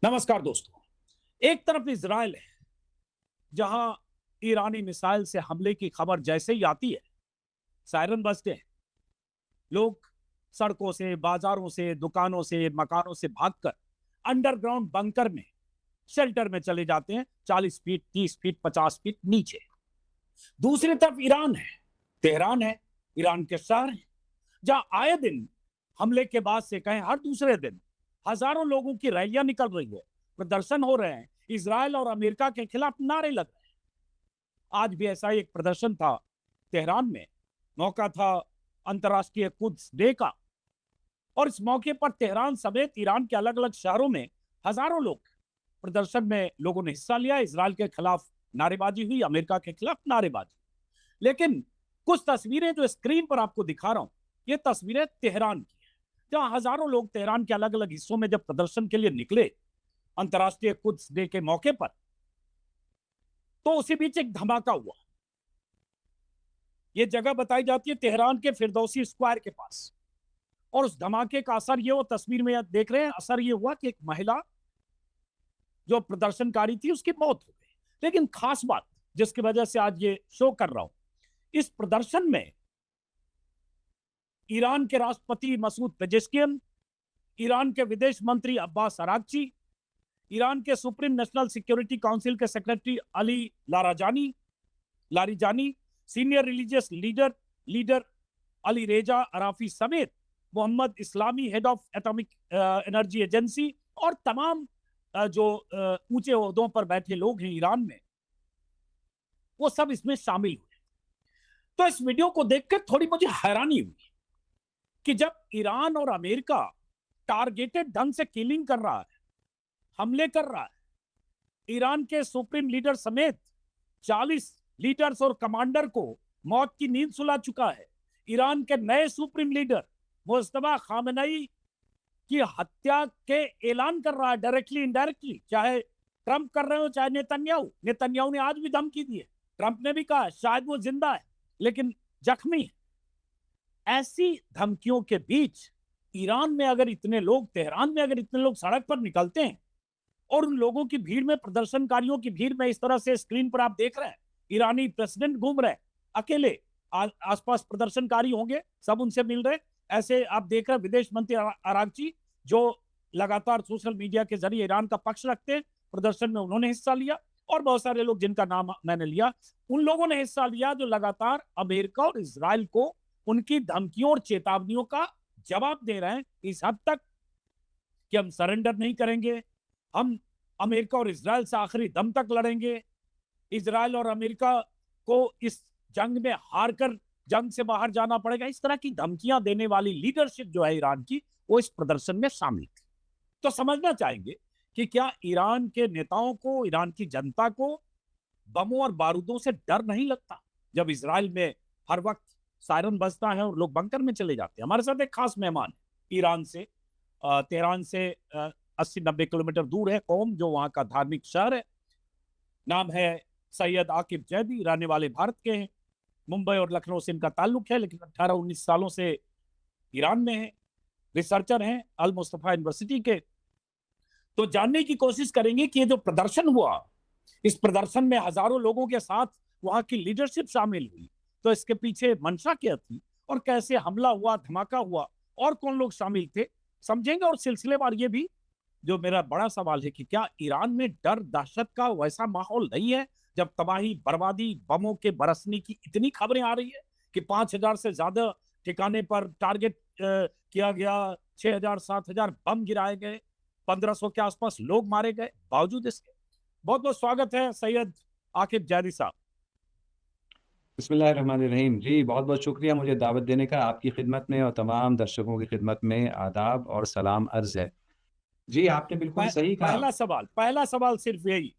नमस्कार दोस्तों। एक तरफ इजराइल है जहां ईरानी मिसाइल से हमले की खबर जैसे ही आती है सायरन बजते हैं। लोग सड़कों से, बाजारों से, दुकानों से, मकानों से भागकर अंडरग्राउंड बंकर में, शेल्टर में चले जाते हैं, 40 फीट, 30 फीट, 50 फीट नीचे। दूसरी तरफ ईरान है, तेहरान है, ईरान के शहर है जहां आए दिन हमले के बाद से कहें हर दूसरे दिन हजारों लोगों की रैलियां निकल रही है, प्रदर्शन हो रहे हैं, इजराइल और अमेरिका के खिलाफ नारे लग रहे हैं। आज भी ऐसा ही एक प्रदर्शन था तेहरान में। मौका था अंतर्राष्ट्रीय कुद्स डे का, और इस मौके पर तेहरान समेत ईरान के अलग अलग शहरों में हजारों लोग प्रदर्शन में लोगों ने हिस्सा लिया। इजराइल के खिलाफ नारेबाजी हुई, अमेरिका के खिलाफ नारेबाजी। लेकिन कुछ तस्वीरें जो स्क्रीन पर आपको दिखा रहा हूं, ये तस्वीरें तेहरान की है, जहां हजारों लोग तेहरान के अलग अलग हिस्सों में जब प्रदर्शन के लिए निकले अंतर्राष्ट्रीय कुद्स डे के मौके पर, तो उसी बीच एक धमाका हुआ। यह जगह बताई जाती है तेहरान के फिरदौसी स्क्वायर के पास, और उस धमाके का असर ये, वो तस्वीर में देख रहे हैं, असर ये हुआ कि एक महिला जो प्रदर्शनकारी थी उसकी मौत हो गई। लेकिन खास बात जिसकी वजह से आज ये शो कर रहा हूं, इस प्रदर्शन में ईरान के राष्ट्रपति मसूद पेजेश्कियन, ईरान के विदेश मंत्री अब्बास अरागची, ईरान के सुप्रीम नेशनल सिक्योरिटी काउंसिल के secretary Ali Larijani, senior religious leader Ali Reza Arafi समेत Mohammad Eslami, head of atomic energy agency, और तमाम जो ऊंचे ओहदों पर बैठे लोग हैं ईरान में, वो सब इसमें शामिल हुए। तो इस वीडियो को देखकर थोड़ी मुझे हैरानी हुई कि जब ईरान और अमेरिका टारगेटेड ढंग से किलिंग कर रहा है, हमले कर रहा है, ईरान के सुप्रीम लीडर समेत 40 लीडर्स और कमांडर को मौत की नींद सुला चुका है, ईरान के नए सुप्रीम लीडर मुस्तफा खामेनेई की हत्या के ऐलान कर रहा है, डायरेक्टली इनडायरेक्टली, चाहे ट्रंप कर रहे हो चाहे नेतन्याहू ने आज भी धमकी दी है। ट्रंप ने भी कहा शायद वो जिंदा है लेकिन जख्मी है। ऐसी धमकियों के बीच ईरान में अगर इतने लोग, तेहरान में अगर इतने लोग सड़क पर निकलते हैं, और उन लोगों की भीड़ में, प्रदर्शनकारियों की भीड़ में, इस तरह से स्क्रीन पर आप देख रहे हैं ईरानी प्रेसिडेंट घूम रहे हैं अकेले, आसपास प्रदर्शनकारी होंगे, सब उनसे मिल रहे, ऐसे आप देख रहे हैं विदेश मंत्री अरागची जो लगातार सोशल मीडिया के जरिए ईरान का पक्ष रखते हैं, प्रदर्शन में उन्होंने हिस्सा लिया, और बहुत सारे लोग जिनका नाम मैंने लिया, उन लोगों ने हिस्सा लिया जो लगातार अमेरिका और इजराइल को उनकी धमकियों और चेतावनियों का जवाब दे रहे हैं, इस हद तक कि हम सरेंडर नहीं करेंगे, हम अमेरिका और इजराइल से आखिरी दम तक लड़ेंगे, इजराइल और अमेरिका को इस जंग में हारकर जंग से बाहर जाना पड़ेगा। इस तरह की धमकियां देने वाली लीडरशिप जो है ईरान की, वो इस प्रदर्शन में शामिल थी। तो समझना चाहेंगे कि क्या ईरान के नेताओं को, ईरान की जनता को बमों और बारूदों से डर नहीं लगता जब इजराइल में हर वक्त सायरन बजता है और लोग बंकर में चले जाते हैं। हमारे साथ एक खास मेहमान ईरान से, तेहरान से 80-90 किलोमीटर दूर है कौम, जो वहां का धार्मिक शहर है। नाम है सैयद आकिब जैदी, रहने वाले भारत के हैं, मुंबई और लखनऊ से इनका ताल्लुक है, लेकिन 18-19 सालों से ईरान में है, रिसर्चर हैं अल मुस्तफा यूनिवर्सिटी के। तो जानने की कोशिश करेंगे कि ये जो प्रदर्शन हुआ, इस प्रदर्शन में हजारों लोगों के साथ वहां की लीडरशिप शामिल हुई, तो इसके पीछे मंशा क्या थी और कैसे हमला हुआ, धमाका हुआ, और कौन लोग शामिल थे, समझेंगे। और सिलसिलेवार ये भी, जो मेरा बड़ा सवाल है कि क्या ईरान में डर दहशत का वैसा माहौल नहीं है जब तबाही, बर्बादी, बमों के बरसने की इतनी खबरें आ रही है कि 5,000 से ज्यादा ठिकाने पर टारगेट किया गया, 6,000 7,000 बम गिराए गए, 1,500 के आसपास लोग मारे गए। बावजूद इसके बहुत बहुत स्वागत है सैयद आकिब जैदी साहब। बिस्मिल्लाहिर्रहमानिर्रहीम जी, बहुत बहुत शुक्रिया मुझे दावत देने का। आपकी खिदमत में और तमाम दर्शकों की खिदमत में आदाब और सलाम अर्ज है। जी, आपने बिल्कुल सही कहा। पहला सवाल सिर्फ यही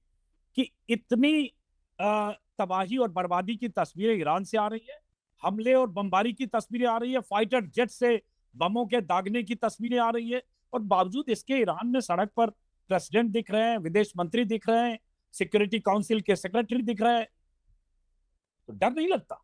कि इतनी तबाही और बर्बादी की तस्वीरें ईरान से आ रही है, हमले और बमबारी की तस्वीरें आ रही है, फाइटर जेट से बमों के दागने की तस्वीरें आ रही है, और बावजूद इसके ईरान में सड़क पर प्रेसिडेंट दिख रहे हैं, विदेश मंत्री दिख रहे हैं, सिक्योरिटी काउंसिल के सेक्रेटरी दिख रहे हैं, तो डर नहीं लगता?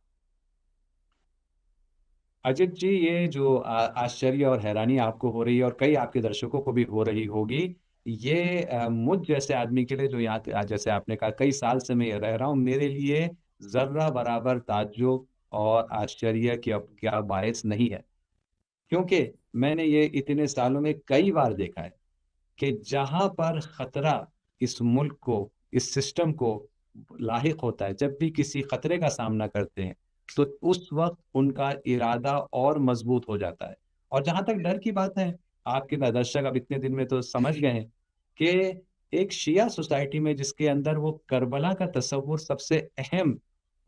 अजित जी, ये जो आश्चर्य और हैरानी आपको हो रही है और कई आपके दर्शकों को भी हो रही होगी, ये मुझ जैसे आदमी के लिए जो यहाँ जैसे आपने कहा कई साल से मैं रह रहा हूँ, मेरे लिए ज़र्रा बराबर ताज्जुब और आश्चर्य की अब क्या बायस नहीं है। क्योंकि मैंने ये इतने सालों में कई बार देखा है कि जहाँ पर खतरा इस मुल्क को, इस सिस्टम को लाहिक होता है, जब भी किसी खतरे का सामना करते हैं, तो उस वक़्त उनका इरादा और मज़बूत हो जाता है। और जहाँ तक डर की बात है, आपके दर्शक अब इतने दिन में तो समझ गए हैं कि एक शिया सोसाइटी में जिसके अंदर वो करबला का तसव्वुर सबसे अहम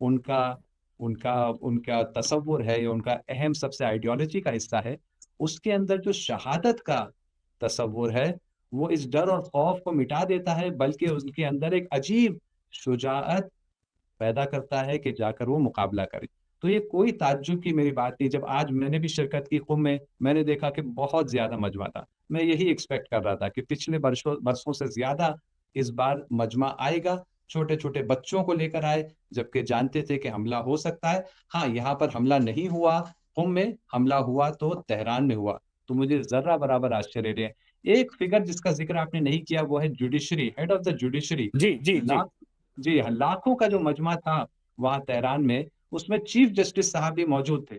उनका उनका उनका तसव्वुर है या उनका अहम सबसे आइडियोलॉजी का हिस्सा है, उसके अंदर जो शहादत का तसव्वुर है, वो इस डर और खौफ को मिटा देता है, बल्कि उनके अंदर एक अजीब शुजाअत पैदा करता है कि जाकर वो मुकाबला करे। तो ये कोई ताज्जुब की मेरी बात नहीं, जब आज मैंने भी शिरकत की कुंभ में, मैंने देखा कि बहुत ज़्यादा मजमा था। मैं यही एक्सपेक्ट कर रहा था कि पिछले बरसों बरसों से ज़्यादा इस बार मजमा आएगा, छोटे-छोटे बच्चों को लेकर आए, जबकि जानते थे कि हमला हो सकता है। हाँ, यहाँ पर हमला नहीं हुआ, कुंभ में हमला हुआ तो तेहरान में हुआ। तो मुझे ज़र्रा बराबर आश्चर्य नहीं है। एक फिगर जिसका ज़िक्र आपने नहीं किया वो है judiciary, head of the judiciary. जी जी जी। लाख जी हाँ, लाखों का जो मजमा था वहाँ तेहरान में, उसमें चीफ जस्टिस साहब भी मौजूद थे।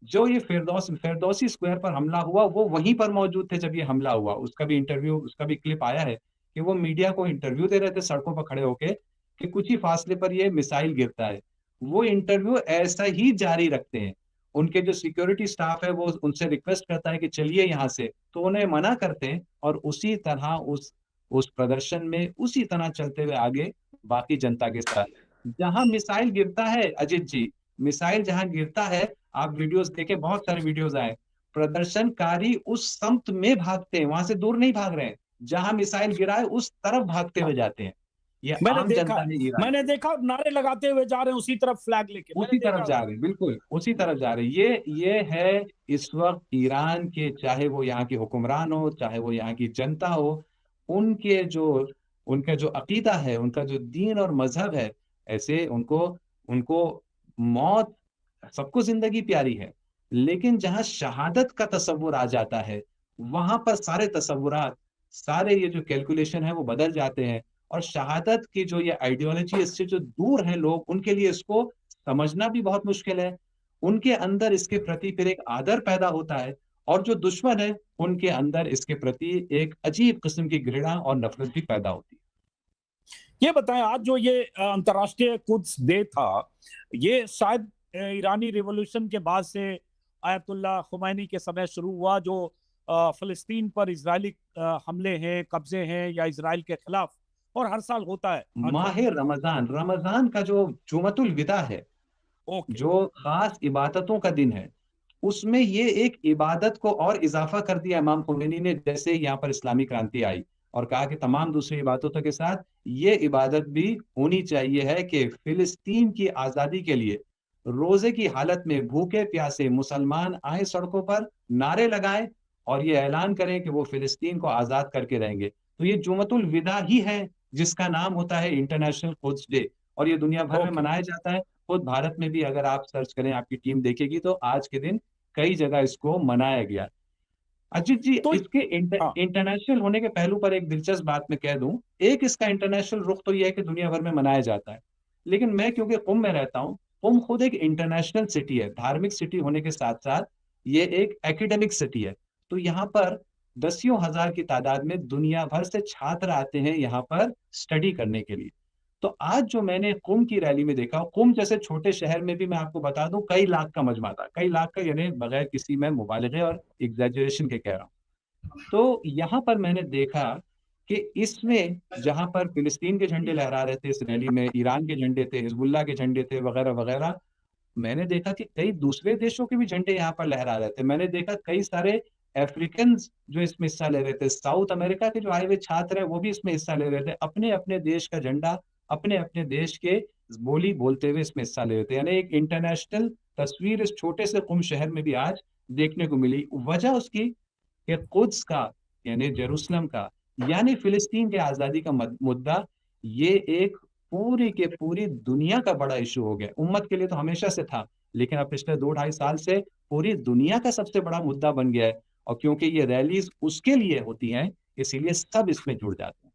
जो ये फिरदौसी स्क्वायर पर हमला हुआ, वो वहीं पर मौजूद थे जब ये हमला हुआ। उसका भी क्लिप आया है कि वो मीडिया को इंटरव्यू दे रहे थे सड़कों पर खड़े होके कि कुछ ही फासले पर ये मिसाइल गिरता है। वो इंटरव्यू ऐसा ही जारी रखते हैं। उनके जो सिक्योरिटी स्टाफ है वो उनसे रिक्वेस्ट करता है कि चलिए यहाँ से, तो उन्हें मना करते हैं और उसी तरह उस प्रदर्शन में उसी तरह चलते हुए आगे बाकी जनता के साथ। जहाँ मिसाइल गिरता है अजित जी, मिसाइल जहाँ गिरता है आप वीडियोस देखें, बहुत सारे वीडियोस आए। प्रदर्शनकारी उस समत में भागते हैं, वहां से दूर नहीं भाग रहे हैं। जहां मिसाइल गिरा है उस तरफ भागते हुए जाते हैं। ये मैंने आम देखा जनता ने ईरान मैंने की देखा और नारे लगाते हुए जा रहे हैं उसी तरफ फ्लैग लेके, मैंने उसी तरफ देखा जा वो। रहे हैं, बिल्कुल उसी तरफ जा रहे हैं। ये है इस वक्त ईरान के, चाहे वो यहाँ की हुक्मरान हो, चाहे वो यहाँ की जनता हो, उनके जो उनका जो अकीदा है, उनका जो दीन और मजहब है, ऐसे उनको उनको मौत, सबको जिंदगी प्यारी है, लेकिन जहां शहादत का तस्वुर आ जाता है, वहां पर सारे तस्वुरात, सारे ये जो कैलकुलेशन है वो बदल जाते हैं। और शहादत की जो ये आइडियोलॉजी, इससे जो दूर हैं लोग, उनके लिए इसको समझना भी बहुत मुश्किल है। उनके अंदर इसके प्रति फिर एक आदर पैदा होता है, और जो दुश्मन है, उनके अंदर इसके प्रति एक अजीब किस्म की घृणा और नफरत भी पैदा होती है। ये बताएं, आज जो ये अंतर्राष्ट्रीय कुद्स डे था, ये शायद ईरानी रिवॉल्यूशन के बाद से आयतुल्ला खुमैनी के समय शुरू हुआ, जो फिलिस्तीन पर इजरायली हमले हैं, कब्जे हैं या इसराइल के खिलाफ, और हर साल होता है। माह रमजान, रमजान का जो जुमतुल विदा है, ओके। जो खास इबादतों का दिन है, उसमें ये एक इबादत को और इजाफा कर दिया इमाम खुमैनी ने, जैसे यहाँ पर इस्लामी क्रांति आई, और कहा कि तमाम दूसरी इबादतों के साथ ये इबादत भी होनी चाहिए है कि फिलिस्तीन की आज़ादी के लिए रोजे की हालत में भूखे प्यासे मुसलमान आए सड़कों पर, नारे लगाएं और ये ऐलान करें कि वो फिलिस्तीन को आज़ाद करके रहेंगे। तो ये जुमतुल विदा ही है जिसका नाम होता है इंटरनेशनल कुद्स डे, और ये दुनिया भर में ओके। मनाया जाता है। खुद भारत में भी अगर आप सर्च करें, आपकी टीम देखेगी, तो आज के दिन कई जगह इसको मनाया गया। अजीत जी, तो इसके हाँ। इंटरनेशनल होने के पहलू पर एक दिलचस्प बात मैं कह दूं। एक इसका इंटरनेशनल रुख तो यह है कि दुनिया भर में मनाया जाता है, लेकिन मैं क्योंकि कुंभ में रहता हूं, कुंभ खुद एक इंटरनेशनल सिटी है। धार्मिक सिटी होने के साथ साथ ये एक एकेडमिक सिटी है। तो यहाँ पर दसियों हजार की तादाद में दुनिया भर से छात्र आते हैं यहाँ पर स्टडी करने के लिए। तो आज जो मैंने कुंभ की रैली में देखा, कुंभ जैसे छोटे शहर में भी मैं आपको बता दूं कई लाख का मजमा था, कई लाख का, यानी बगैर किसी में मुबालगे और एग्जैजरेशन के कह रहा हूं। तो यहाँ पर मैंने देखा कि इसमें जहां पर फिलिस्तीन के झंडे लहरा रहे थे इस रैली में, ईरान के झंडे थे, हिजबुल्लाह के झंडे थे, वगैरह वगैरह, मैंने देखा कि कई दूसरे देशों के भी झंडे यहाँ पर लहरा रहे थे। मैंने देखा कई सारे अफ्रीकन जो इसमें हिस्सा ले रहे थे, साउथ अमेरिका के जो आए हुए छात्र हैं वो भी इसमें हिस्सा ले रहे थे, अपने अपने देश का झंडा, अपने अपने देश के बोली बोलते हुए इसमें हिस्सा ले रहे थे। यानी एक इंटरनेशनल तस्वीर इस छोटे से कुम शहर में भी आज देखने को मिली। वजह उसकी कि कुद्स का, यानी जेरूसलम का, यानी फिलिस्तीन के आजादी का मुद्दा, ये एक पूरी के पूरी दुनिया का बड़ा इशू हो गया। उम्मत के लिए तो हमेशा से था, लेकिन अब पिछले 2 ढाई साल से पूरी दुनिया का सबसे बड़ा मुद्दा बन गया है। और क्योंकि ये रैलीज उसके लिए होती हैं इसीलिए सब इसमें जुड़ जाते हैं।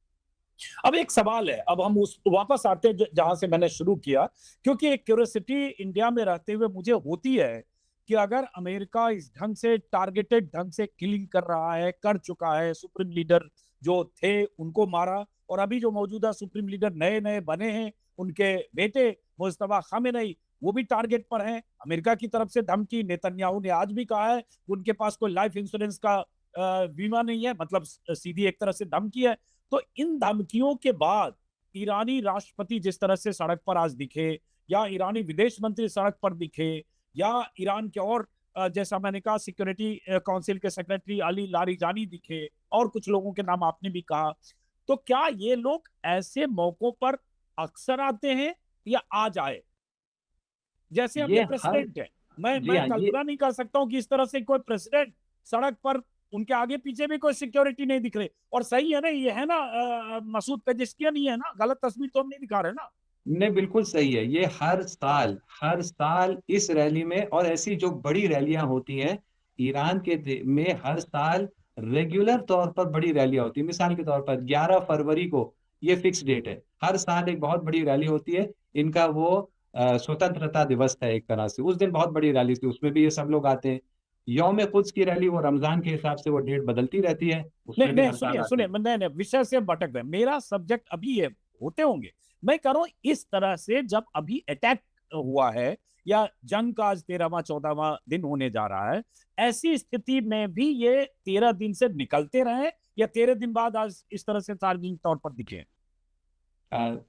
अब एक सवाल है, अब हम उस वापस आते हैं जहां से मैंने शुरू किया, क्योंकि एक क्यूरियोसिटी इंडिया में रहते हुए मुझे होती है कि अगर अमेरिका इस ढंग से टारगेटेड ढंग से किलिंग कर रहा है, कर चुका है, सुप्रीम लीडर जो थे उनको मारा, और अभी जो मौजूदा सुप्रीम लीडर नए नए बने हैं, उनके बेटे मुस्तफा खामेनेई वो भी टारगेट पर हैं। अमेरिका की तरफ से धमकी, नेतन्याहू ने आज भी कहा है कि उनके पास कोई लाइफ इंश्योरेंस का बीमा नहीं है, मतलब सीधी एक तरह से धमकी है। तो इन धमकियों के बाद ईरानी राष्ट्रपति जिस तरह से सड़क पर आज दिखे, या ईरानी विदेश मंत्री सड़क पर दिखे, या ईरान के और जैसा मैंने कहा सिक्योरिटी काउंसिल के सेक्रेटरी अली लारिजानी दिखे, और कुछ लोगों के नाम आपने भी कहा, तो क्या ये लोग ऐसे मौकों पर अक्सर आते हैं या आ जाए? जैसे अब ये ये हर प्रेसिडेंट है, मैं जी मैं हाँ, ये कल्पना नहीं कर सकता हूँ कि इस तरह से कोई प्रेसिडेंट सड़क पर, उनके आगे पीछे भी कोई सिक्योरिटी नहीं दिख रही। और सही है ना, ये है ना मसूद पेजेस्कियन ही है ना, गलत तस्वीर तो हम नहीं दिखा रहे ना? नहीं, बिल्कुल सही है। ये हर साल इस रैली में, और ऐसी जो बड़ी रैलियां होती हैं ईरान में, हर साल रेगुलर तौर पर बड़ी रैलियां होती है। मिसाल के तौर पर 11 फरवरी को ये फिक्स डेट है, हर साल एक बहुत बड़ी रैली होती है इनका। वो स्वतंत्रता दिवस है एक तरह से, उस दिन बहुत बड़ी रैली थी, उसमें भी ये सब लोग आते हैं। यौम कुद्स की रैली वो रमजान के हिसाब से वो डेट बदलती रहती है, नहीं उसमें भी नहीं, हर साल सुनिए आते सुनिए, हैं। नहीं नहीं, विषय से भटक गए, मेरा सब्जेक्ट अभी है, होते होंगे। मैं कह रहा हूं इस तरह से जब अभी अटैक हुआ है, या जंग का आज 13वां 14वां दिन होने जा रहा है, ऐसी स्थिति में भी ये 13 दिन से निकलते रहे, या 13 दिन बाद आज इस तरह से सार्वजनिक तौर पर दिखे?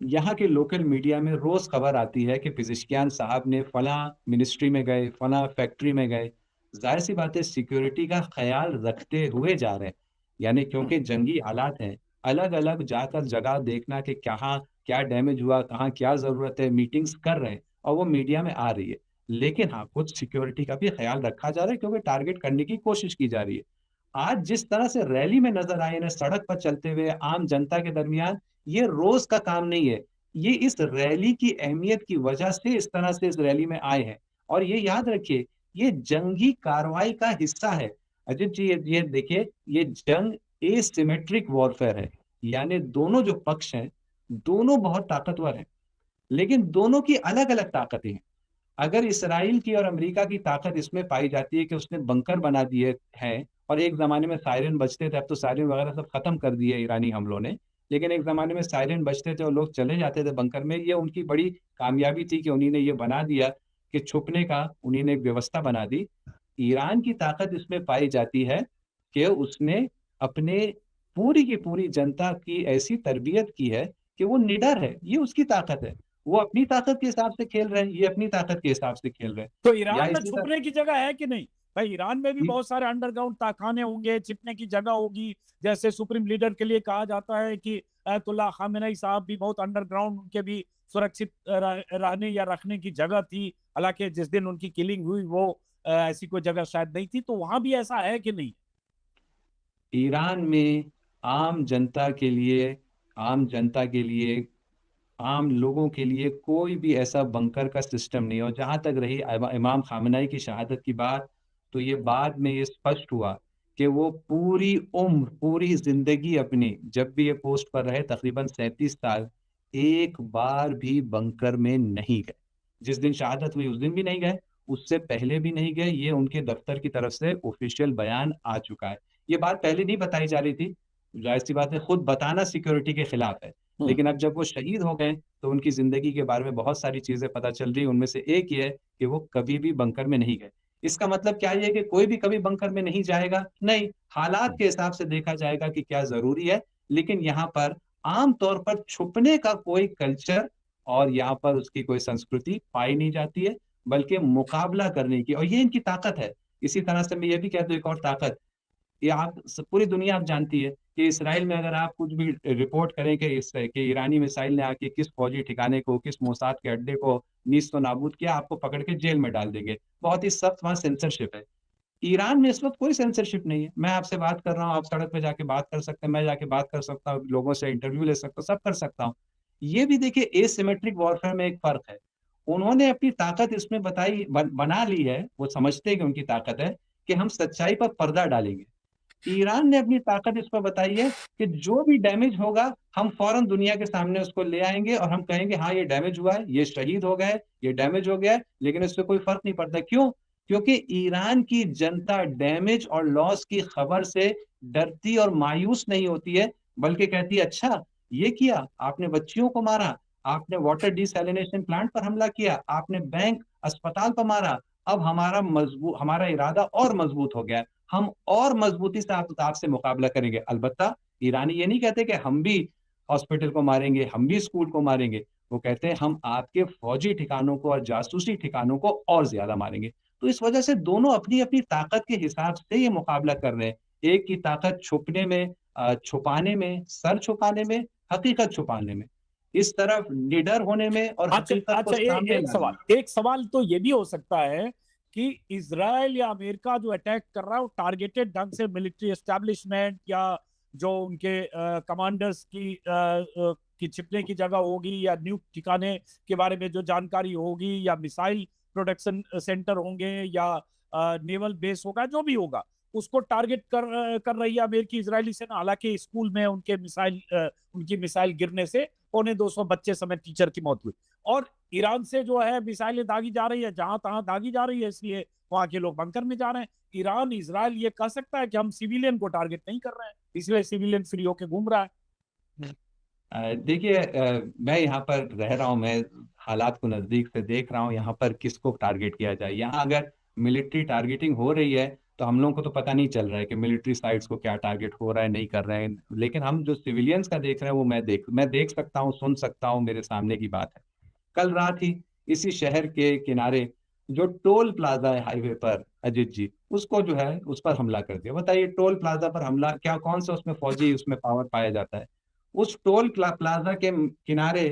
यहाँ के लोकल मीडिया में रोज खबर आती है कि पिज़िशकियान साहब ने फला मिनिस्ट्री में गए, फला फैक्ट्री में गए। जाहिर सी बात है, सिक्योरिटी का ख्याल रखते हुए जा रहे हैं, यानी क्योंकि जंगी हालात हैं, अलग अलग जाकर जगह देखना कि कहाँ क्या डैमेज हुआ, कहाँ क्या जरूरत है, मीटिंग्स कर रहे हैं, और वो मीडिया में आ रही है। लेकिन हाँ, कुछ सिक्योरिटी का भी ख्याल रखा जा रहा है, क्योंकि टारगेट करने की कोशिश की जा रही है। आज जिस तरह से रैली में नजर आए ना, सड़क पर चलते हुए आम जनता के दरमियान, ये रोज का काम नहीं है। ये इस रैली की अहमियत की वजह से इस तरह से इस रैली में आए हैं। और ये याद रखिए, ये जंगी कार्रवाई का हिस्सा है। अजीत जी, ये देखिए, ये जंग एसिमेट्रिक वॉरफेयर है, यानी दोनों जो पक्ष हैं, दोनों बहुत ताकतवर हैं, लेकिन दोनों की अलग अलग ताकतें हैं। अगर इसराइल की और अमेरिका की ताकत इसमें पाई जाती है कि उसने बंकर बना दिए हैं, और एक ज़माने में सायरन बजते थे, अब तो सायरन वगैरह सब खत्म कर दिए ईरानी हमलों ने, लेकिन एक ज़माने में सायरन बजते थे और लोग चले जाते थे बंकर में। ये उनकी बड़ी कामयाबी थी कि उन्हीं ने ये बना दिया कि छुपने का उन्हीं ने एक व्यवस्था बना दी। ईरान की ताकत इसमें पाई जाती है कि उसने अपने पूरी की पूरी जनता की ऐसी तरबियत की है कि वो निडर है, ये उसकी ताकत है। वो अपनी ताकत के हिसाब से खेल रहे हैं, ये अपनी ताकत के हिसाब से खेल रहे हैं। तो या ईरान में इसी तरह छुपने की जगह है कि नहीं? भाई ईरान में भी इ बहुत सारे अंडरग्राउंड तहखाने होंगे, छिपने की जगह होगी। जैसे सुप्रीम लीडर के लिए कहा जाता है कि अयतुल्ला खामेनेई साहब भी बहुत अंडरग्राउंड, उनके भी सुरक्षित रहने या रखने की जगह थी। हालांकि जिस दिन उनकी किलिंग हुई वो ऐसी कोई जगह शायद नहीं थी, तो वहां भी ऐसा है कि नहीं? ईरान में आम जनता के लिए, आम जनता के लिए, आम लोगों के लिए कोई भी ऐसा बंकर का सिस्टम नहीं है। और जहाँ तक रही इमाम खामेनेई की शहादत की बात, तो ये बाद में ये स्पष्ट हुआ कि वो पूरी उम्र, पूरी ज़िंदगी अपनी, जब भी ये पोस्ट पर रहे तकरीबन 37 साल, एक बार भी बंकर में नहीं गए। जिस दिन शहादत हुई उस दिन भी नहीं गए, उससे पहले भी नहीं गए। ये उनके दफ्तर की तरफ से ऑफ़िशियल बयान आ चुका है। ये बात पहले नहीं बताई जा रही थी, ज़ाहिर-सी बात है, खुद बताना सिक्योरिटी के खिलाफ है। हम्म। लेकिन अब जब वो शहीद हो गए, तो उनकी ज़िंदगी के बारे में बहुत सारी चीज़ें पता चल रही हैं। उनमें से एक ये है कि वो कभी भी बंकर में नहीं गए। इसका मतलब क्या ये है कि कोई भी कभी बंकर में नहीं जाएगा? नहीं, हालात के हिसाब से देखा जाएगा कि क्या ज़रूरी है। लेकिन यहाँ पर आम तौर पर छुपने का कोई कल्चर और यहाँ पर उसकी कोई संस्कृति पाई नहीं जाती है, बल्कि मुकाबला करने की, और ये इनकी ताकत है। इसी तरह से मैं ये भी कह दूँ, एक और ताकत, ये आप पूरी दुनिया आप जानती है कि इसराइल में अगर आप कुछ भी रिपोर्ट करें कि कि ईरानी मिसाइल ने आके किस फौजी ठिकाने को, किस मोसाद के अड्डे को नीस्त नाबूद किया, आपको पकड़ के जेल में डाल देंगे। बहुत ही सख्त वहाँ सेंसरशिप है। ईरान में इस वक्त कोई सेंसरशिप नहीं है। मैं आपसे बात कर रहा हूँ, आप सड़क पे जाके बात कर सकते हैं, मैं जाके बात कर सकता हूँ, लोगों से इंटरव्यू ले सकता हूँ, सब कर सकता हूँ। ये भी देखिए, एसिमेट्रिक वॉरफेयर में एक फर्क है। उन्होंने अपनी ताकत इसमें बना ली है, वो समझते हैं कि उनकी ताकत है कि हम सच्चाई पर पर्दा डालेंगे। ईरान ने अपनी ताकत इस पर बताई है कि जो भी डैमेज होगा हम फौरन दुनिया के सामने उसको ले आएंगे और हम कहेंगे हाँ ये डैमेज हुआ है, ये शहीद हो गए, ये डैमेज हो गया है, लेकिन इससे कोई फर्क नहीं पड़ता। क्यों? क्योंकि ईरान की जनता डैमेज और लॉस की खबर से डरती और मायूस नहीं होती है, बल्कि कहती है अच्छा ये किया, आपने बच्चियों को मारा, आपने वाटर डिसैलिनेशन प्लांट पर हमला किया, आपने बैंक अस्पताल पर मारा, अब हमारा इरादा और मजबूत हो गया है, हम और मजबूती से आपसे मुकाबला करेंगे। अलबत्ता ईरानी ये नहीं कहते कि हम भी हॉस्पिटल को मारेंगे, हम भी स्कूल को मारेंगे। वो कहते हैं हम आपके फौजी ठिकानों को और जासूसी ठिकानों को और ज्यादा मारेंगे। तो इस वजह से दोनों अपनी-अपनी ताकत के हिसाब से ये मुकाबला कर रहे हैं। एक की ताकत छुपने में, छुपाने में, सर छुपाने में, हकीकत छुपाने में। इस तरफ निडर होने में और अच्छा हकीकत को अच्छा, सामने एक लाने में। सवाल, एक सवाल तो ये भी हो सकता है कि इजराइल या अमेरिका जो अटैक कर रहा है वो टारगेटेड ढंग से मिलिट्री एस्टेब्लिशमेंट या जो उनके कमांडर्स की छिपने की जगह होगी या न्यूक ठिकाने के बारे में जो जानकारी होगी या मिसाइल प्रोडक्शन सेंटर होंगे या नेवल बेस होगा, जो भी होगा उसको टारगेट कर रही है अमेरिकी इजरायली सेना। हालांकि स्कूल में उनकी मिसाइल गिरने से 250 बच्चे समेत टीचर की मौत हुई, और ईरान से जो है मिसाइलें दागी जा रही है, जहां तहां दागी जा रही है, इसलिए वहां के लोग बंकर में जा रहे हैं। ईरान इजराइल ये कह सकता है कि हम सिविलियन को टारगेट नहीं कर रहे हैं, इसलिए सिविलियन फ्री होके घूम रहा है। देखिए, मैं यहाँ पर रह रहा हूँ, मैं हालात को नज़दीक से देख रहा हूँ, यहाँ पर किसको टारगेट किया जाए। यहाँ अगर मिलिट्री टारगेटिंग हो रही है, तो हम लोगों को तो पता नहीं चल रहा है कि मिलिट्री साइट्स को क्या टारगेट हो रहा है, नहीं कर रहे हैं। लेकिन हम जो सिविलियंस का देख रहे हैं, वो मैं देख सकता हूँ, सुन सकता हूँ, मेरे सामने की बात है। कल रात ही इसी शहर के किनारे जो टोल प्लाजा है हाईवे पर, अजीत जी, उसको जो है उस पर हमला कर दिया। बताइए, टोल प्लाजा पर हमला, क्या कौन सा उसमें फौजी उसमें पावर पाया जाता है? उस प्लाजा के किनारे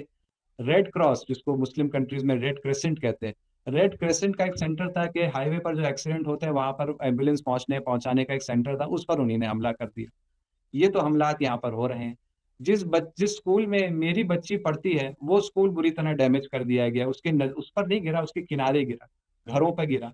रेड क्रॉस, जिसको मुस्लिम कंट्रीज में रेड क्रेसेंट कहते हैं, रेड क्रेसेंट का एक सेंटर था कि हाईवे पर जो एक्सीडेंट होते हैं वहां पर एम्बुलेंस पहुंचाने का एक सेंटर था, उस पर उन्होंने हमला कर दिया। ये तो हमलात यहाँ पर हो रहे हैं। जिस स्कूल में मेरी बच्ची पढ़ती है, वो स्कूल बुरी तरह डैमेज कर दिया गया। उस पर नहीं गिरा, उसके किनारे गिरा, घरों पर गिरा।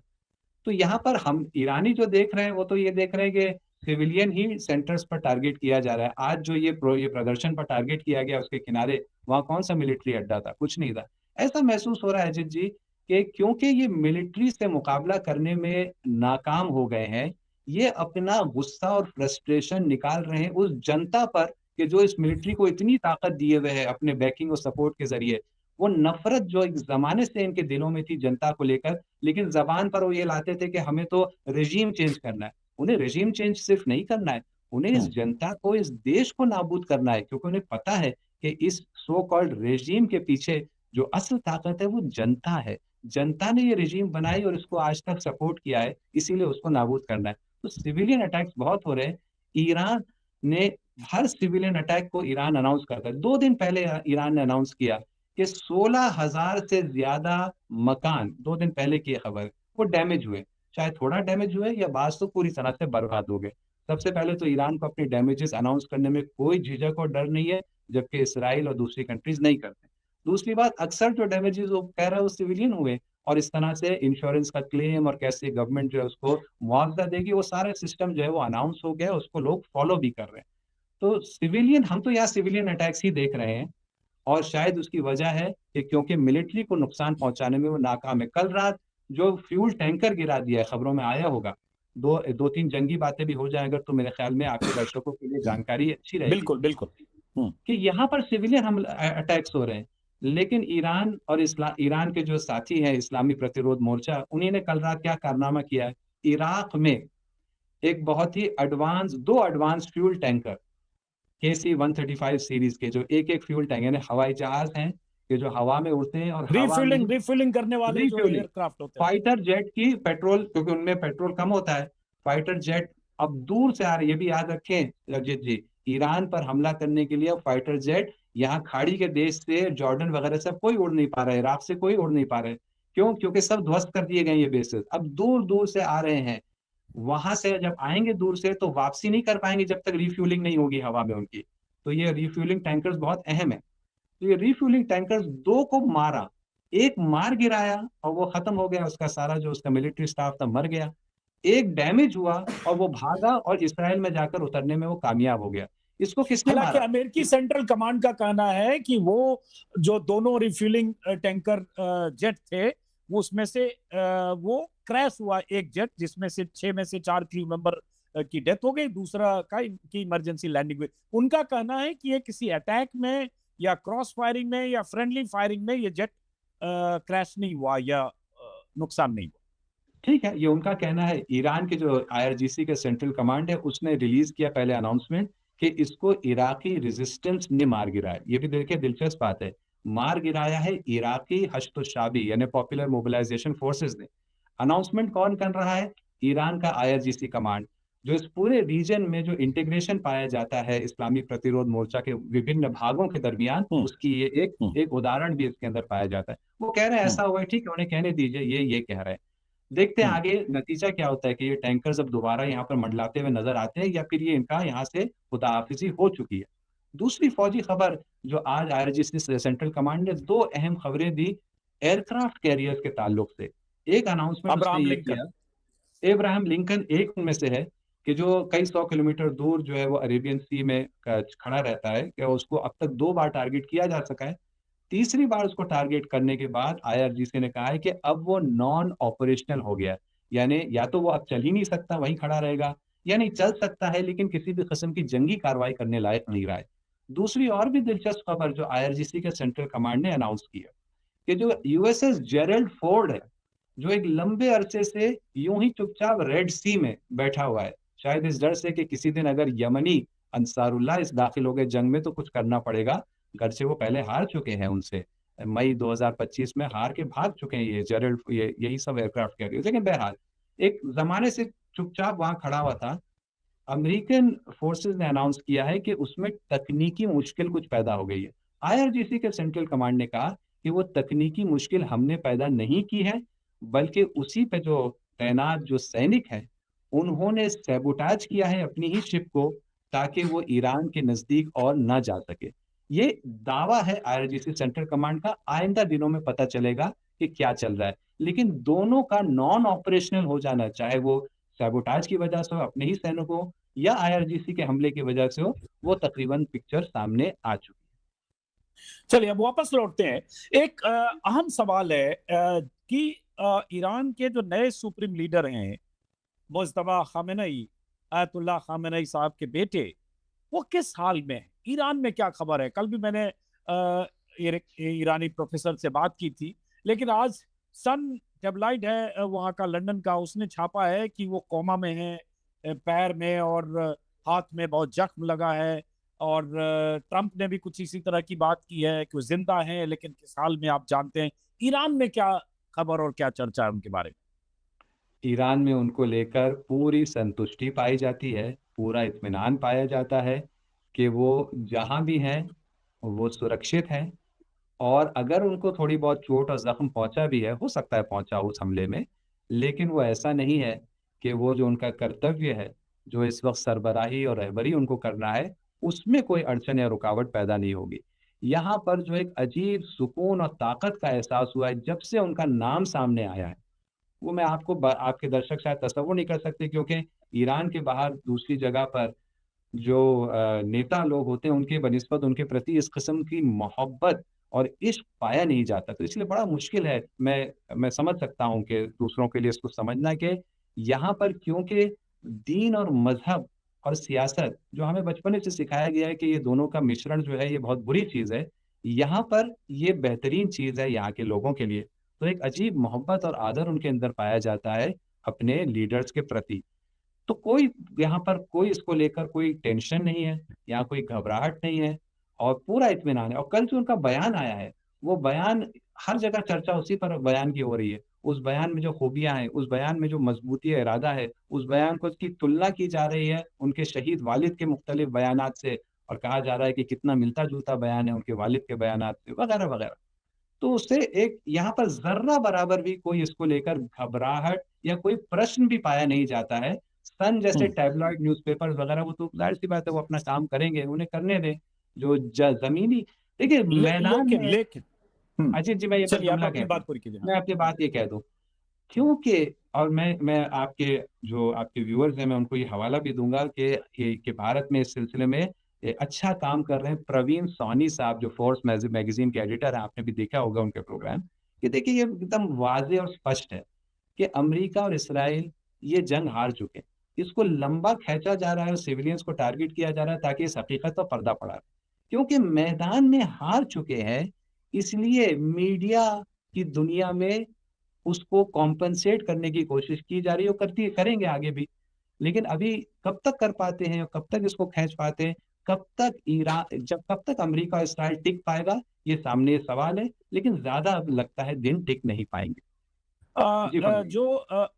तो यहाँ पर हम ईरानी जो देख रहे हैं, वो तो ये देख रहे हैं कि सिविलियन ही सेंटर्स पर टारगेट किया जा रहा है। आज जो ये प्रदर्शन पर टारगेट किया गया उसके किनारे, वहां कौन सा मिलिट्री अड्डा था? कुछ नहीं था। ऐसा महसूस हो रहा है अजित जी कि क्योंकि ये मिलिट्री से मुकाबला करने में नाकाम हो गए हैं, ये अपना गुस्सा और फ्रस्ट्रेशन निकाल रहे हैं उस जनता पर कि जो इस मिलिट्री को इतनी ताकत दिए हुए है अपने बैकिंग और सपोर्ट के जरिए। वो नफरत जो एक जमाने से इनके दिलों में थी जनता को लेकर, लेकिन जबान पर वो ये लाते थे कि हमें तो रेजीम चेंज करना है। उन्हें रेजीम चेंज सिर्फ नहीं करना है, उन्हें इस जनता को, इस देश को नाबूद करना है, क्योंकि उन्हें पता है कि इस सो कॉल्ड रेजीम के पीछे जो असल ताकत है वो जनता है। जनता ने ये रेजीम बनाई और इसको आज तक सपोर्ट किया है, इसीलिए उसको नाबूद करना है। तो सिविलियन अटैक्स बहुत हो रहे हैं। ईरान ने हर सिविलियन अटैक को ईरान अनाउंस करता है। 2 दिन पहले ईरान ने अनाउंस किया कि 16,000 से ज्यादा मकान, 2 दिन पहले की खबर, वो डैमेज हुए। चाहे थोड़ा डैमेज हुए या बाज तो पूरी तरह से बर्बाद हो गए। सबसे पहले तो ईरान को अपने डैमेजेस अनाउंस करने में कोई झिझक और डर नहीं है, जबकि इसराइल और दूसरी कंट्रीज नहीं करते। दूसरी बात, अक्सर जो डैमेजेस वो कह रहा है वो सिविलियन हुए, और इस तरह से इंश्योरेंस का क्लेम और कैसे गवर्नमेंट जो है उसको मुआवजा देगी, वो सारा सिस्टम जो है वो अनाउंस हो गया है, उसको लोग फॉलो भी कर रहे हैं। तो सिविलियन, हम तो यहाँ सिविलियन अटैक्स ही देख रहे हैं, और शायद उसकी वजह है कि क्योंकि मिलिट्री को नुकसान पहुंचाने में वो नाकाम है। कल रात जो फ्यूल टैंकर गिरा दिया है, खबरों में आया होगा। दो तीन जंगी बातें भी हो जाए अगर, तो मेरे ख्याल में आपके दर्शकों के लिए जानकारी अच्छी रहेगी बिल्कुल बिल्कुल। कि यहाँ पर सिविलियन हम अटैक्स हो रहे हैं। लेकिन ईरान के जो साथी हैं इस्लामी प्रतिरोध मोर्चा, उन्हीं ने कल रात क्या कारनामा किया है, इराक में एक बहुत ही दो advance fuel tanker, KC-135 series के, जो एक फ्यूल टैंक यानी हवाई जहाज हैं कि जो हवा में उड़ते हैं और हवा में ही रिफ्यूलिंग करने वाले जो रिफ्यूलिंग, एयरक्राफ्ट होते हैं। फाइटर जेट की पेट्रोल, क्योंकि उनमें पेट्रोल कम होता है, फाइटर जेट अब दूर से आ रहे। ये भी याद रखें रजत जी, ईरान पर हमला करने के लिए फाइटर जेट यहाँ खाड़ी के देश से, जॉर्डन वगैरह से कोई उड़ नहीं पा रहा है, इराक से कोई उड़ नहीं पा रहे। क्यों? क्योंकि सब ध्वस्त कर दिए गए ये बेसेस। अब दूर दूर से आ रहे हैं, वहां से जब आएंगे दूर से तो वापसी नहीं कर पाएंगे जब तक रिफ्यूलिंग नहीं होगी हवा में उनकी। तो ये रिफ्यूलिंग टैंकर्स बहुत अहम है। तो ये रिफ्यूलिंग टैंकर्स दो को मारा, 1 मार गिराया और वो खत्म हो गया, उसका सारा जो उसका मिलिट्री स्टाफ था मर गया। एक डैमेज हुआ और वो भागा और इसराइल में जाकर उतरने में वो कामयाब हो गया। इसको किसने हालांकि मारा? अमेरिकी सेंट्रल कमांड का कहना है कि वो जो दोनों रिफ्यूलिंग टैंकर जेट थे, वो उसमें से वो क्रैश हुआ एक जेट, जिसमें से 6 में से 4 क्रू मेंबर की डेथ हो गई, दूसरा की इमरजेंसी लैंडिंग हुई। उनका कहना है कि ये किसी अटैक में या क्रॉस फायरिंग में या फ्रेंडली फायरिंग में ये जेट क्रैश नहीं हुआ या नुकसान नहीं हुआ। ठीक है, ये उनका कहना है। ईरान के जो आईआरजीसी के सेंट्रल कमांड है, उसने रिलीज किया पहले अनाउंसमेंट कि इसको इराकी रेजिस्टेंस ने मार गिराया। ये भी देखिए दिलचस्प बात है, मार गिराया है इराकी हश्द-उश-शाबी यानी पॉपुलर मोबिलाइजेशन फोर्सेस ने। अनाउंसमेंट कौन कर रहा है? ईरान का आईआरजीसी कमांड, जो इस पूरे रीजन में जो इंटीग्रेशन पाया जाता है इस्लामी प्रतिरोध मोर्चा के विभिन्न भागों के दरमियान, हम्म, उसकी ये एक हम्म, एक उदाहरण भी इसके अंदर पाया जाता है। वो कह रहे हैं हम्म, ऐसा हुआ है, ठीक है, उन्हें कहने दीजिए, ये कह रहे हैं। देखते हैं हम्म, आगे नतीजा क्या होता है कि ये टैंकर्स अब दोबारा यहाँ पर मंडलाते हुए नज़र आते हैं या फिर ये इनका यहाँ से खुदाफिज़ी हो चुकी है। दूसरी फ़ौजी ख़बर जो आज आईआरजीसी से सेंट्रल कमांड ने 2 अहम ख़बरें दी एयरक्राफ्ट कैरियर्स के ताल्लुक से। एक अनाउंसमेंट उसने अब्राहम ये लिंकन। किया, एब्राहम लिंकन एक उनमें से है कि जो कई 100 किलोमीटर दूर जो है वो अरेबियन सी में खड़ा रहता है, कि उसको अब तक 2 बार टारगेट किया जा सका है। तीसरी बार उसको टारगेट करने के बाद आईआरजीसी ने कहा है कि अब वो नॉन ऑपरेशनल हो गया है। यानी या तो वो अब चल ही नहीं सकता, वहीं खड़ा रहेगा, या नहीं चल सकता है लेकिन किसी भी किस्म की जंगी कार्रवाई करने लायक नहीं रहा है। दूसरी और भी दिलचस्प खबर जो आईआरजीसी के सेंट्रल कमांड ने अनाउंस की है कि जो यूएसएस जेरल्ड फोर्ड है, जो एक लंबे अरसे से यूं ही चुपचाप रेड सी में बैठा हुआ है, शायद इस डर से कि किसी दिन अगर यमनी अंसारुल्लाह इस दाखिल हो गए जंग में तो कुछ करना पड़ेगा, गर्चे वो पहले हार चुके हैं उनसे। मई 2025 में हार के भाग चुके हैं ये जेरल्ड, ये यही सब एयरक्राफ्ट कैरियर्स। लेकिन बहरहाल एक ज़माने से चुपचाप वहाँ खड़ा हुआ था। अमेरिकन फोर्सेस ने अनाउंस किया है कि उसमें तकनीकी मुश्किल कुछ पैदा हो गई है। आईआरजीसी के सेंट्रल कमांड ने कहा कि वो तकनीकी मुश्किल हमने पैदा नहीं की है, बल्कि उसी पे जो तैनात जो सैनिक हैं, उन्होंने सैबोटाज किया है अपनी ही शिप को, ताकि वो ईरान के नज़दीक और ना जा सके। ये दावा है आईआरजीसी सेंट्रल कमांड का, आइंदा दिनों में पता चलेगा कि क्या चल रहा है। लेकिन दोनों का नॉन ऑपरेशनल हो जाना, चाहे वो सैबोटाज की वजह से हो अपने ही सैनिकों या आईआरजीसी के हमले की वजह से हो, वो तकरीबन पिक्चर सामने आ चुकी चलिए अब वापस लौटते हैं। एक अहम सवाल है कि ईरान के जो नए सुप्रीम लीडर हैं, मुज्तबा खामेनेई, आयतुल्लाह खामेनेई साहब के बेटे, वो किस हाल में है? ईरान में क्या खबर है? कल भी मैंने ईरानी प्रोफेसर से बात की थी, लेकिन आज सन टेबलाइड है वहाँ का, लंदन का, उसने छापा है कि वो कोमा में है, पैर में और हाथ में बहुत जख्म लगा है। और ट्रंप ने भी कुछ इसी तरह की बात की है कि वो जिंदा हैं लेकिन किस हाल में, आप जानते हैं। ईरान में क्या खबर और क्या चर्चा है उनके बारे में? है। ईरान में उनको लेकर पूरी संतुष्टि पाई जाती है, पूरा इत्मीनान पाया जाता है कि वो जहाँ भी हैं, वो सुरक्षित हैं। और अगर उनको थोड़ी बहुत चोट और ज़ख्म पहुँचा भी है, हो सकता है पहुँचा हो उस हमले में, लेकिन वो ऐसा नहीं है कि वो जो उनका कर्तव्य है, जो इस वक़्त सरबराही और रहबरी उनको करना है, उसमें कोई अड़चन या रुकावट पैदा नहीं होगी। यहाँ पर जो एक अजीब सुकून और ताकत का एहसास हुआ है, जब से उनका नाम सामने आया है, वो मैं आपको आपके दर्शक शायद तसव्वुर नहीं कर सकते, क्योंकि ईरान के बाहर दूसरी जगह पर जो नेता लोग होते हैं उनके बनिस्बत उनके प्रति इस किस्म की मोहब्बत और इश्क पाया नहीं जाता। तो इसलिए बड़ा मुश्किल है, मैं समझ सकता हूँ कि दूसरों के लिए इसको समझना कि यहाँ पर क्योंकि दीन और मज़हब और सियासत जो हमें बचपन से सिखाया गया है कि ये दोनों का मिश्रण जो है ये बहुत बुरी चीज़ है, यहाँ पर ये बेहतरीन चीज़ है यहाँ के लोगों के लिए। तो एक अजीब मोहब्बत और आदर उनके अंदर पाया जाता है अपने लीडर्स के प्रति। तो कोई यहाँ पर कोई इसको लेकर कोई टेंशन नहीं है, यहाँ कोई घबराहट नहीं है और पूरा इत्मीनान है। और कल जो उनका बयान आया है, वो बयान हर जगह चर्चा उसी पर बयान की हो रही है। उस बयान में जो खूबियाँ हैं, उस बयान में जो मज़बूती इरादा है, उस बयान को की तुलना की जा रही है उनके शहीद वालिद के मुख्तलिफ बयानात से, और कहा जा रहा है कि कितना मिलता-जुलता बयान है उनके वालिद के बयानात से, वगैरह-वगैरह। तो उससे एक यहाँ पर ज़र्रा बराबर भी कोई इसको लेकर घबराहट या कोई प्रश्न भी पाया नहीं जाता है। सन जैसे हम्म, टैबलॉइड न्यूज़पेपर्स वगैरह वो तो ज़ाहिर-सी बात है वो अपना काम करेंगे, उन्हें करने दें। जो ज़मीनी देखिए मैदान लेकिन में लेकिन अजीत जी, मैं ये बस चलिए आप जुमला अपनी कह दूँ, बात पूरी कीजिए। हाँ। मैं अपनी बात ये कह दूँ, क्योंकि और मैं आपके जो आपके व्यूअर्स हैं, मैं उनको ये हवाला भी दूँगा कि भारत में इस सिलसिले में अच्छा काम कर रहे हैं प्रवीण सोनी साहब, जो फोर्ब्स मैगज़ीन के एडिटर हैं, आपने भी देखा होगा उनके प्रोग्राम। कि देखिए, ये एकदम वाज़ेह और स्पष्ट है कि अमेरिका और इस्राएल ये जंग हार चुके हैं। इसको लंबा खींचा जा रहा है और सिविलियंस को टारगेट किया जा रहा है ताकि इस हकीकत पर पर्दा पड़ा। क्योंकि मैदान में हार चुके हैं, इसलिए मीडिया की दुनिया में उसको कॉम्पेंसेट करने की कोशिश की जा रही है और करती करेंगे आगे भी। लेकिन अभी कब तक कर पाते हैं और कब तक इसको खींच पाते हैं, कब तक अमेरिका और इस्राएल टिक पाएगा, ये सामने सवाल है, लेकिन ज़्यादा अब लगता है दिन टिक नहीं पाएँगे। जी, फरमाइए।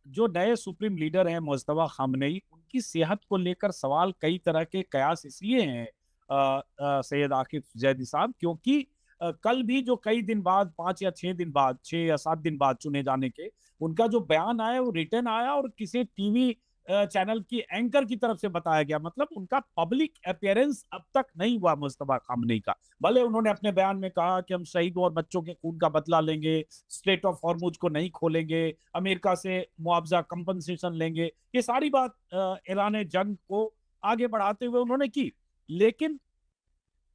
जो नए सुप्रीम लीडर हैं मुज्तबा खामनेई, उनकी सेहत को लेकर सवाल कई तरह के कयास इसलिए हैं सैयद आकिब जैदी साहब, क्योंकि कल भी जो कई दिन बाद 5 या 6 दिन बाद, 6 या 7 दिन बाद चुने जाने के, उनका जो बयान आया वो रिटन आया और किसी टीवी चैनल की एंकर की तरफ से बताया गया। मतलब उनका पब्लिक अपीयरेंस अब तक नहीं हुआ मुज्तबा खामनेई का। भले उन्होंने अपने बयान में कहा कि हम शहीदों और बच्चों के खून का बदला लेंगे, स्ट्रेट ऑफ हॉर्मुज को नहीं खोलेंगे, अमेरिका से मुआवजा कंपनसेशन लेंगे, ये सारी बात ऐलान जंग को आगे बढ़ाते हुए उन्होंने की। लेकिन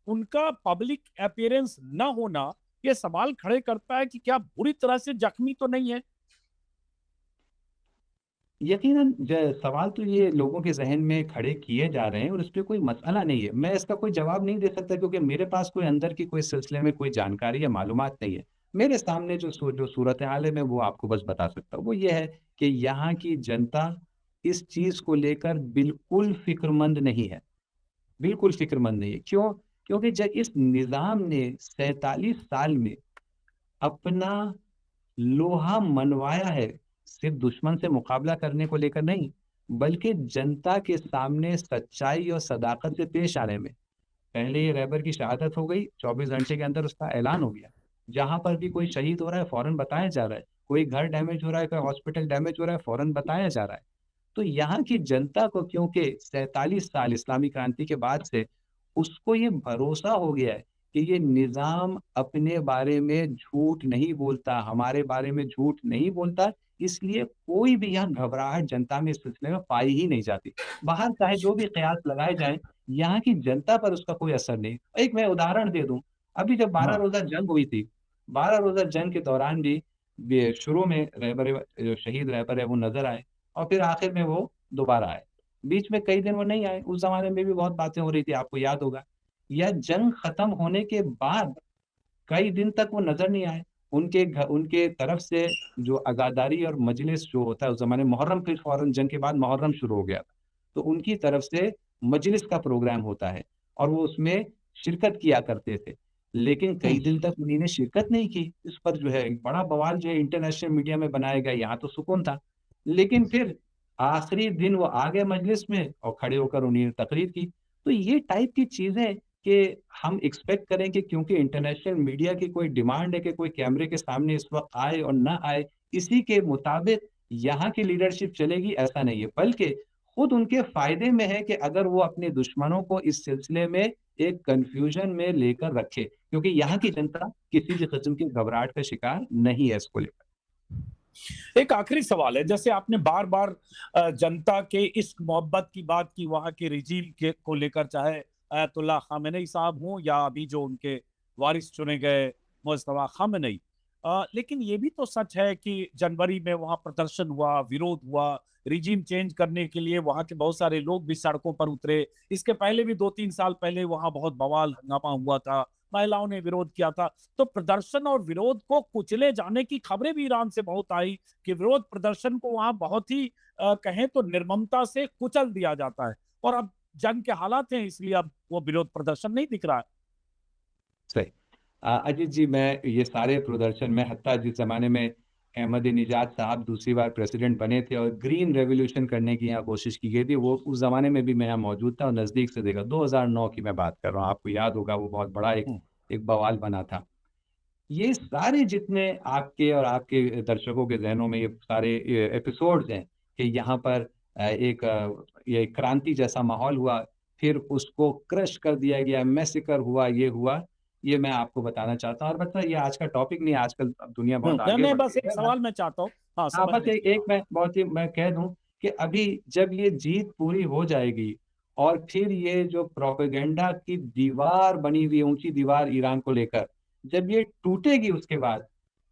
उनका पब्लिक अपीयरेंस न होना ये सवाल खड़े करता है कि क्या बुरी तरह से जख्मी तो नहीं है? यकीनन सवाल तो ये लोगों के ज़हन में खड़े किए जा रहे हैं और इसपे कोई मसला नहीं है। मैं इसका कोई जवाब नहीं दे सकता क्योंकि मेरे पास कोई अंदर की कोई सिलसिले में कोई जानकारी या मालूमात नहीं है। मेरे सामने जो सूरत-ए-हाल है, मैं वो आपको बस बता सकता हूँ। वो ये है कि यहाँ की जनता इस चीज़ को लेकर बिल्कुल फ़िक्रमंद नहीं है। बिल्कुल फ़िक्रमंद नहीं है। क्यों? क्योंकि इस निज़ाम ने 47 साल में अपना लोहा मनवाया है, सिर्फ़ दुश्मन से मुकाबला करने को लेकर नहीं, बल्कि जनता के सामने सच्चाई और सदाकत से पेश आने में। पहले ये रहबर की शहादत हो गई, 24 घंटे के अंदर उसका ऐलान हो गया। जहाँ पर भी कोई शहीद हो रहा है, फ़ौरन बताया जा रहा है। कोई घर डैमेज हो रहा है, कोई हॉस्पिटल डैमेज हो रहा है, फ़ौरन बताया जा रहा है। तो यहाँ की जनता को, क्योंकि 47 साल इस्लामी क्रांति के बाद से उसको ये भरोसा हो गया है कि ये निज़ाम अपने बारे में झूठ नहीं बोलता, हमारे बारे में झूठ नहीं बोलता, इसलिए कोई भी यहाँ घबराहट जनता में इस सिलसिले में पाई ही नहीं जाती। बाहर चाहे जो भी कयास लगाए जाएँ, यहाँ की जनता पर उसका कोई असर नहीं। एक मैं उदाहरण दे दूँ, अभी जब 12 हाँ। रोज़ा जंग हुई थी, 12 रोज़ा जंग के दौरान भी शुरू में जो शहीद रहबर है वो नज़र आए और फिर आखिर में वो दोबारा आए। बीच में कई दिन वो नहीं आए, उस ज़माने में भी बहुत बातें हो रही थी, आपको याद होगा। या जंग खत्म होने के बाद कई दिन तक वो नज़र नहीं आए। उनके तरफ से जो अज़ादारी और मजलिस जो होता है उस ज़माने में, मुहर्रम फिर फ़ौरन जंग के बाद मुहर्रम शुरू हो गया था। तो उनकी तरफ से मजलिस का प्रोग्राम होता है और वो उसमें शिरकत किया करते थे। लेकिन हुँ। कई दिन तक उन्होंने शिरकत नहीं की। इस पर जो है एक बड़ा बवाल जो है इंटरनेशनल मीडिया में बनाया गया, यहाँ तो सुकून था। लेकिन फिर आखिरी दिन वो आ गए मजलिस में और खड़े होकर उन्होंने तकरीर की। तो ये टाइप की चीज़ें कि हम एक्सपेक्ट करें कि क्योंकि इंटरनेशनल मीडिया की कोई डिमांड है कि कोई कैमरे के सामने इस वक़्त आए और ना आए, इसी के मुताबिक यहाँ की लीडरशिप चलेगी, ऐसा नहीं है। बल्कि खुद उनके फ़ायदे में है कि अगर वो अपने दुश्मनों को इस सिलसिले में एक कन्फ्यूज़न में लेकर रखे, क्योंकि यहाँ की जनता किसी भी किस्म की घबराहट का शिकार नहीं है इसको लेकर। एक आखिरी सवाल है, जैसे आपने बार-बार जनता के इश्क मोहब्बत की बात की वहाँ के रिजीम के को लेकर, चाहे अयतुल्लाह खामेनी साहब हों या अभी जो उनके वारिस चुने गए मुज्तबा खामेनी। लेकिन ये भी तो सच है कि जनवरी में वहाँ प्रदर्शन हुआ, विरोध हुआ, रिजीम चेंज करने के लिए वहाँ के बहुत सारे लोग भी सड़कों पर उतरे। इसके पहले भी 2-3 साल पहले वहाँ बहुत बवाल हंगामा हुआ था, महिलाओं ने विरोध किया था। तो प्रदर्शन और विरोध को कुचले जाने की खबरें भी ईरान से बहुत आई कि विरोध प्रदर्शन को वहां बहुत ही कहें तो निर्ममता से कुचल दिया जाता है। और अब जंग के हालात हैं, इसलिए अब वो विरोध प्रदर्शन नहीं दिख रहा है। सही। अजीत जी, मैं ये सारे प्रदर्शन में हत्ता जिस ज़माने में अहमद-ए-निजाद साहब दूसरी बार प्रेसिडेंट बने थे और ग्रीन रेवोल्यूशन करने की यहाँ कोशिश की गई थी, वो उस ज़माने में भी मैं यहाँ मौजूद था और नज़दीक से देखा। 2009 की मैं बात कर रहा हूँ, आपको याद होगा वो बहुत बड़ा एक हम्म। एक बवाल बना था। ये सारे जितने आपके और आपके दर्शकों के ज़हनों में ये सारे एपिसोड्स हैं कि यहाँ पर ये क्रांति जैसा माहौल हुआ, फिर उसको क्रश कर दिया गया, मैसेकर हुआ, ये हुआ, ये मैं आपको बताना चाहता हूँ और मतलब ये आज का टॉपिक नहीं है, आजकल अब दुनिया बहुत आगे मैं बढ़ बस गई एक है। सवाल मैं चाहता हूँ हाँ, हाँ, समझ बस एक लीजिए। एक मैं कह दूँ कि अभी जब ये जीत पूरी हो जाएगी और फिर ये जो प्रोपेगेंडा की दीवार बनी हुई है, ऊँची दीवार ईरान को लेकर, जब ये टूटेगी उसके बाद,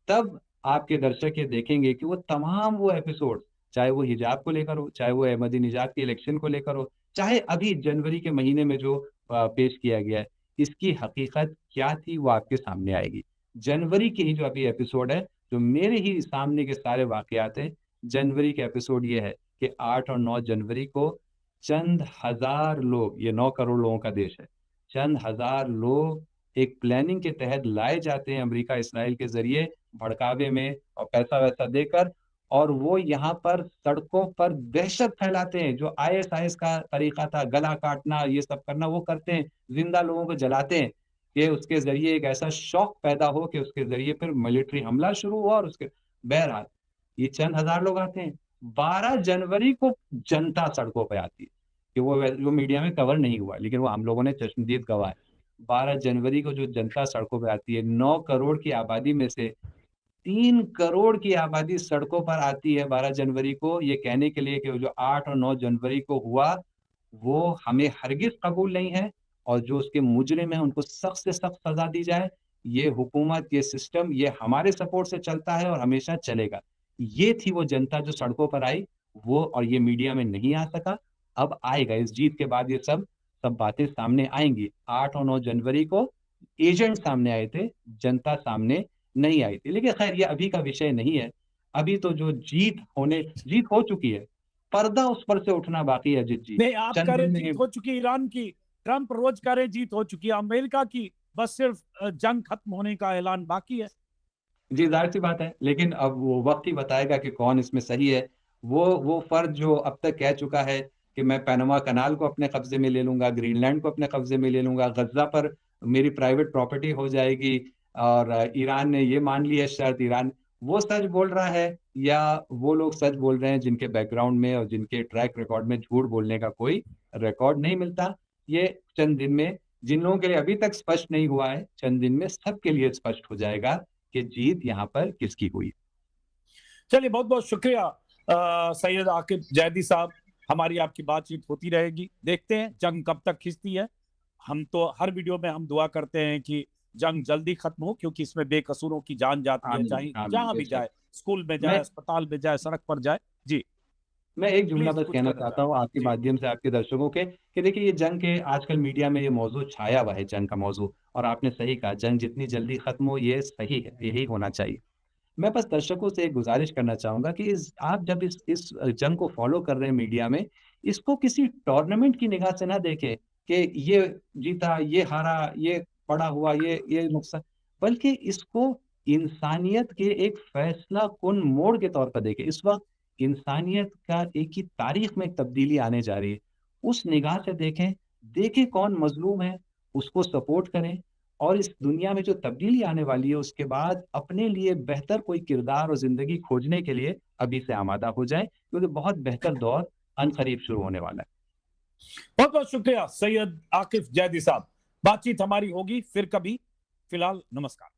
तब आपके दर्शक ये देखेंगे कि वो तमाम वो एपिसोड, चाहे वो हिजाब को लेकर हो, चाहे वो अहमदी-निजाद के इलेक्शन को लेकर हो, चाहे अभी जनवरी के महीने में जो पेश किया गया है, इसकी हकीकत क्या थी वो आपके सामने आएगी। जनवरी के ही जो अभी एपिसोड है, जो मेरे ही सामने के सारे वाक़यात हैं, जनवरी के एपिसोड ये है कि 8 और 9 जनवरी को चंद हज़ार लोग, ये 9 करोड़ लोगों का देश है, चंद हज़ार लोग एक प्लानिंग के तहत लाए जाते हैं अमेरिका-इज़राइल के ज़रिए भड़कावे में और पैसा-वैसा देकर, और वो यहाँ पर सड़कों पर दहशत फैलाते हैं, जो आईएसआईएस का तरीका था, गला काटना, ये सब करना, वो करते हैं। ज़िंदा लोगों को जलाते हैं कि उसके ज़रिए एक ऐसा शॉक पैदा हो कि उसके ज़रिए फिर मिलिट्री हमला शुरू हुआ और उसके बहरहाल, ये चंद हज़ार लोग आते हैं। 12 जनवरी को जनता सड़कों पे आती है, कि वो मीडिया में कवर नहीं हुआ, लेकिन वो हम लोगों ने चश्मदीद गवाह है। 12 जनवरी को जो जनता सड़कों पे आती है, 9 करोड़ की आबादी में से 3 करोड़ की आबादी सड़कों पर आती है 12 जनवरी को, ये कहने के लिए कि वो जो 8 और 9 जनवरी को हुआ, वो हमें हरगिज़ कबूल नहीं है, और जो उसके मुजरिम हैं उनको सख्त से सख्त सज़ा दी जाए। ये हुकूमत, ये सिस्टम, ये हमारे सपोर्ट से चलता है और हमेशा चलेगा। ये थी वो जनता जो सड़कों पर आई, वो और ये मीडिया में नहीं आ सका, अब आएगा। इस जीत के बाद ये सब सब बातें सामने आएँगी। 8 और 9 जनवरी को एजेंट सामने आए थे, जनता सामने नहीं आई थी। लेकिन ख़ैर ये अभी का विषय नहीं है। अभी तो जो जीत हो चुकी है, पर्दा उस पर से उठना बाकी है अजीत जी। नहीं, आप चंद कह रहे दिन जीत में हो चुकी ईरान की, ट्रंप रोज कह रहे जीत हो चुकी है, अमेरिका की बस सिर्फ जंग खत्म होने का ऐलान बाकी है। जी, ज़ाहिर-सी बात है। लेकिन अब वो वक़्त ही बताएगा कि कौन इसमें सही है। वो फ़र्द जो अब तक कह चुका है कि मैं पैनामा कनाल को अपने कब्ज़े में ले लूँगा, ग्रीनलैंड को अपने कब्ज़े में ले लूँगा, गज़्ज़ा पर मेरी प्राइवेट प्रॉपर्टी हो जाएगी, और ईरान ने ये मान ली है शर्त, ईरान वो सच बोल रहा है, या वो लोग सच बोल रहे हैं जिनके बैकग्राउंड में और जिनके ट्रैक रिकॉर्ड में झूठ बोलने का कोई रिकॉर्ड नहीं मिलता। ये चंद दिन में, जिन लोगों के लिए अभी तक स्पष्ट नहीं हुआ है, चंद दिन में सबके लिए स्पष्ट हो जाएगा कि जीत यहाँ पर किसकी हुई। चलिए, बहुत बहुत शुक्रिया सैयद आकिब जैदी साहब। हमारी आपकी बातचीत होती रहेगी, देखते हैं जंग कब तक खिंचती है। हम तो हर वीडियो में हम दुआ करते हैं कि जंग जल्दी खत्म हो, क्योंकि इसमें बेकसूरों की जान जाती है, आमीन, चाहे आमीन, जहां भी बेशक। जाए, स्कूल में मैं जाए, अस्पताल में जाए, सड़क पर जाए। जी, मैं एक जुमला प्लीज बस कुछ कहना कहना चाहता चाहें। हूँ आपके जी, माध्यम से आपके दर्शकों के, कि देखिए ये जंग के आजकल मीडिया में ये मौज़ू छाया हुआ है, जंग का मौज़ू, और आपने सही कहा, जंग जितनी जल्दी खत्म हो ये सही है, यही होना चाहिए। मैं बस दर्शकों से एक गुज़ारिश करना चाहूँगा कि इस आप जब इस जंग को फ़ॉलो कर रहे हैं मीडिया में, इसको किसी टूर्नामेंट की निगाह से ना देखें कि ये जीता, ये हारा, ये पड़ा हुआ, ये नुकसान, बल्कि इसको इंसानियत के एक फ़ैसला-कुन मोड़ के तौर पर देखें। इस वक़्त इंसानियत का एक ही तारीख़ में एक तब्दीली आने जा रही है। उस निगाह से देखें, देखें कौन मज़लूम है, उसको सपोर्ट करें, और इस दुनिया में जो तब्दीली आने वाली है उसके बाद अपने लिए बेहतर कोई किरदार और ज़िंदगी खोजने के लिए अभी से आमादा हो जाएँ, क्योंकि बहुत बेहतर दौर अनक़रीब शुरू होने वाला है। बहुत बहुत शुक्रिया सैयद आकिब जैदी साहब। बातचीत हमारी होगी फिर कभी। फिलहाल नमस्कार।